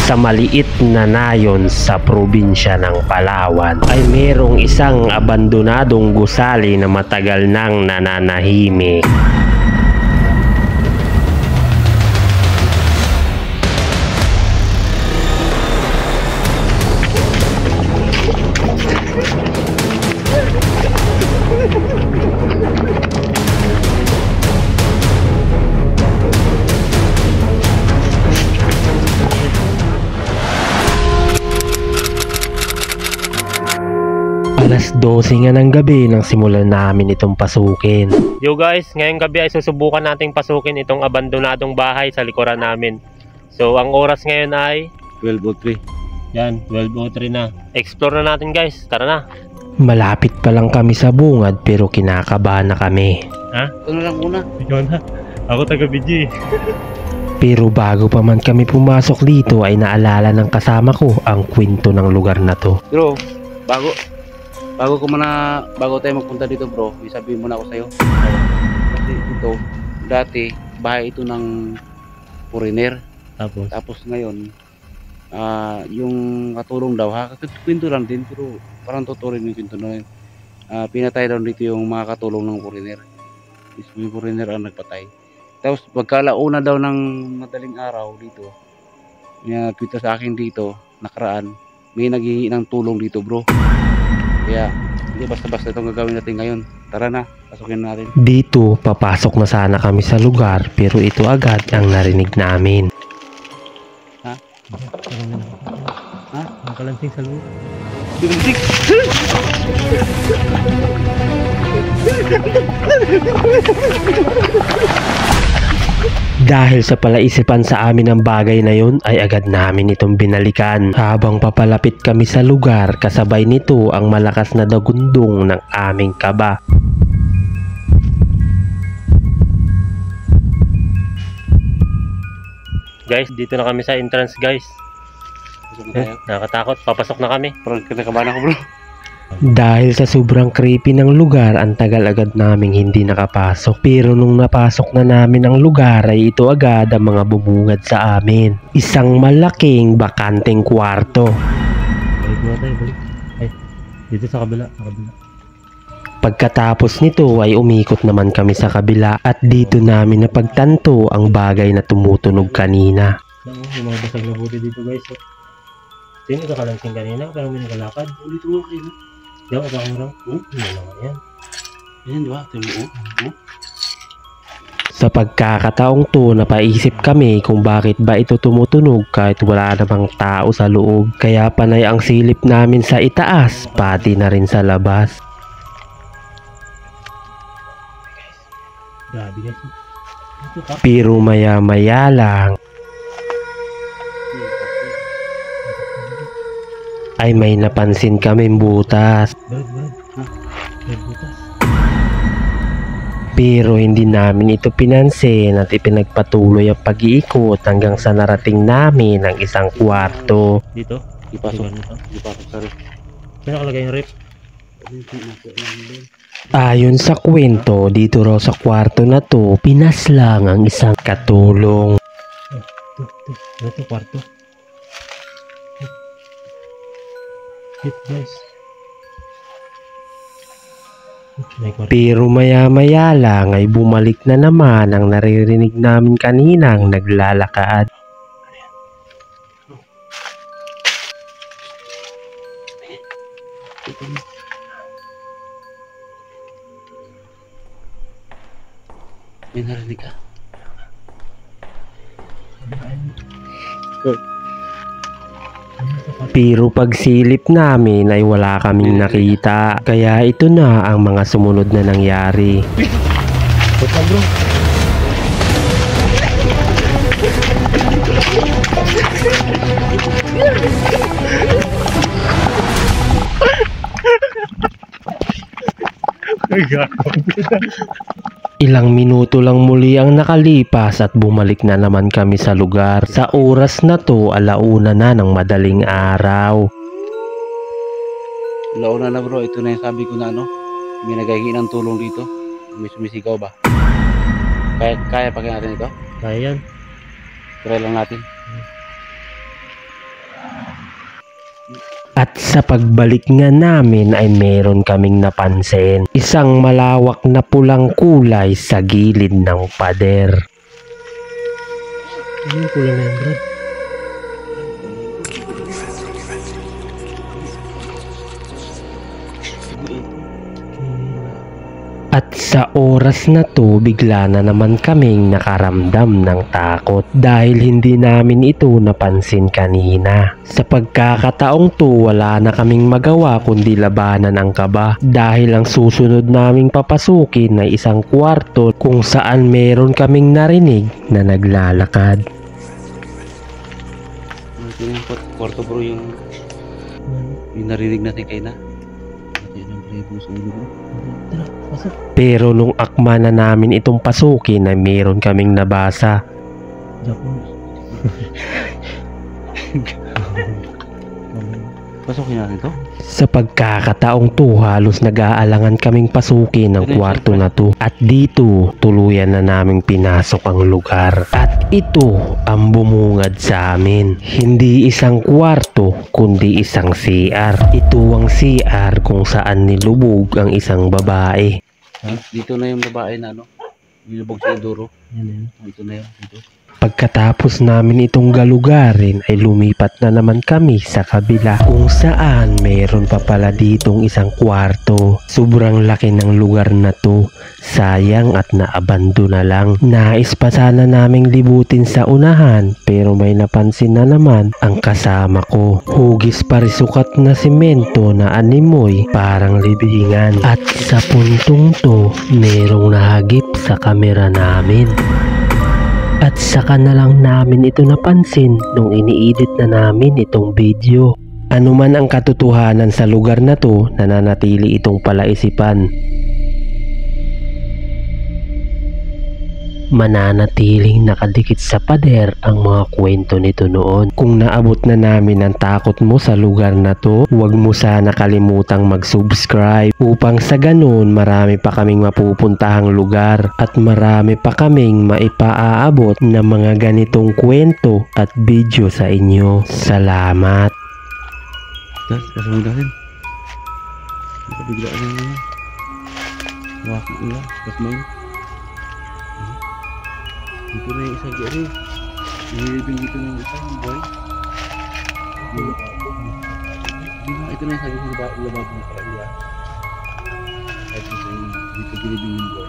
Sa maliit na nayon sa probinsya ng Palawan ay merong isang abandonadong gusali na matagal nang nananahimik. Alas 12 nga ng gabi nang simulan namin itong pasukin. Yo guys, ngayong gabi ay susubukan nating pasukin itong abandonadong bahay sa likuran namin. So ang oras ngayon ay 12:03. yan, 12:03 na. Explore na natin guys, tara na. Malapit pa lang kami sa bungad pero kinakabahan na kami. Ha? Ano lang muna? Ikaw na, ako taga-BG. Pero bago pa man kami pumasok dito ay naalala ng kasama ko ang kwento ng lugar na to. Bro, bago tayo magpunta dito bro, may sabihin muna ako sa'yo. Kasi ito, dati, bahay ito ng foreigner. Tapos ngayon, yung katulong daw, kwento lang din, pero parang totoo rin yung kwento na yun. Pinatay daw dito yung mga katulong ng foreigner. Yung foreigner ang nagpatay. Tapos pagkalauna daw ng madaling araw dito, nagkwento sa akin dito, nakaraan, may naghihingi ng tulong dito bro. Kaya hindi basta-basta itong gagawin natin ngayon. Tara na, pasukin natin. Dito, papasok na sana kami sa lugar pero ito agad ang narinig namin. Ha? Ha? Nakalansing sa lugar. Dumansing! Dahil sa palaisipan sa amin ng bagay na yun ay agad namin itong binalikan. Habang papalapit kami sa lugar, kasabay nito ang malakas na dagundong ng aming kaba. Guys, dito na kami sa entrance guys. Nakakatakot, papasok na kami. Parang kinakabahan ako bro. Dahil sa sobrang creepy ng lugar, ang tagal agad naming hindi nakapasok. Pero nung napasok na namin ang lugar ay ito agad ang mga bumungad sa amin. Isang malaking bakanteng kwarto. Balik. Ay, dito sa kabila. Pagkatapos nito ay umikot naman kami sa kabila at dito namin napagtanto ang bagay na tumutunog kanina. Yung mga basag na buti dito guys. Sino nakalansing kanina pero may nakalakad? Dito mo kayo. Diyan ka ba lang? Ano naman yan? Yan di ba? Sa pagkakataong to, napaisip kami kung bakit ba ito tumutunog kahit wala namang tao sa loob. Kaya panay ang silip namin sa itaas, pati na rin sa labas. Grabe guys. Pero maya-maya lang ay may napansin kaming butas. Pero hindi namin ito pinansin at ipinagpatuloy ang pag-iikot hanggang sa narating namin ang isang kwarto. Dito? Ipasok sa rep. Saan nakalagay yung rep? Ayon sa kwento, dito raw sa kwarto na to, pinaslang ang isang katulong. Ito kwarto. Guys. Pero maya-maya lang ay bumalik na naman ang naririnig namin kaninang naglalakad. May narinig ka? Pero pagsilip namin ay wala kaming nakita. Kaya ito na ang mga sumunod na nangyari. Bro. Ilang minuto lang muli ang nakalipas at bumalik na naman kami sa lugar. Sa oras na to, 1:00 na ng madaling araw. Alauna na bro, ito na yung sabi ko na may naghahingi ng tulong dito. May sumisigaw ba? Kaya pa natin ito? Kaya yan. Try lang natin. At sa pagbalik nga namin ay meron kaming napansin. Isang malawak na pulang kulay sa gilid ng pader. Ano yung kulay na yan, Brad? At sa oras na to, bigla na naman kaming nakaramdam ng takot dahil hindi namin ito napansin kanina. Sa pagkakataong to, wala na kaming magawa kundi labanan ang kaba dahil ang susunod naming papasukin ay isang kwarto kung saan meron kaming narinig na naglalakad. Ito yung kwarto bro, yung narinig natin kayo na. Pero nung akma na namin itong pasukin ay meron kaming nabasa. Pasukin natin to? Sa pagkakataong to, halos nag-aalangan kaming pasukin ng kwarto na to. At dito, tuluyan na naming pinasok ang lugar. At ito ang bumungad sa amin. Hindi isang kwarto, kundi isang CR. Ito ang CR kung saan nilubog ang isang babae. Dito na yung babae na nilubog sa duro. Ito na yun. Dito. Pagkatapos namin itong galugarin ay lumipat na naman kami sa kabila kung saan mayroon pa pala ditong isang kwarto. Sobrang laki ng lugar na to. Sayang at naabando na lang. Nais pa sana naming libutin sa unahan pero may napansin na naman ang kasama ko. Hugis parisukat na simento na animoy parang libingan. At sa puntong to, merong nahagip sa kamera namin. At saka na lang namin ito napansin nung ini-edit na namin itong video. Ano man ang katotohanan sa lugar na to, nananatili itong palaisipan. Mananatiling nakadikit sa pader ang mga kwento nito noon. Kung naabot na namin ang takot mo sa lugar na to, huwag mo sana kalimutang mag-subscribe upang sa ganun marami pa kaming mapupuntahang lugar at marami pa kaming maipaaabot na mga ganitong kwento at video sa inyo. Salamat! Kasunod natin. Bigla na yun. Wak nila. Kasmain. Dito na yung isa gari. Nilibing dito na yung isa. Yung boy. Ito na yung sabi sa labag ng karaya. Dito gilibing yung boy.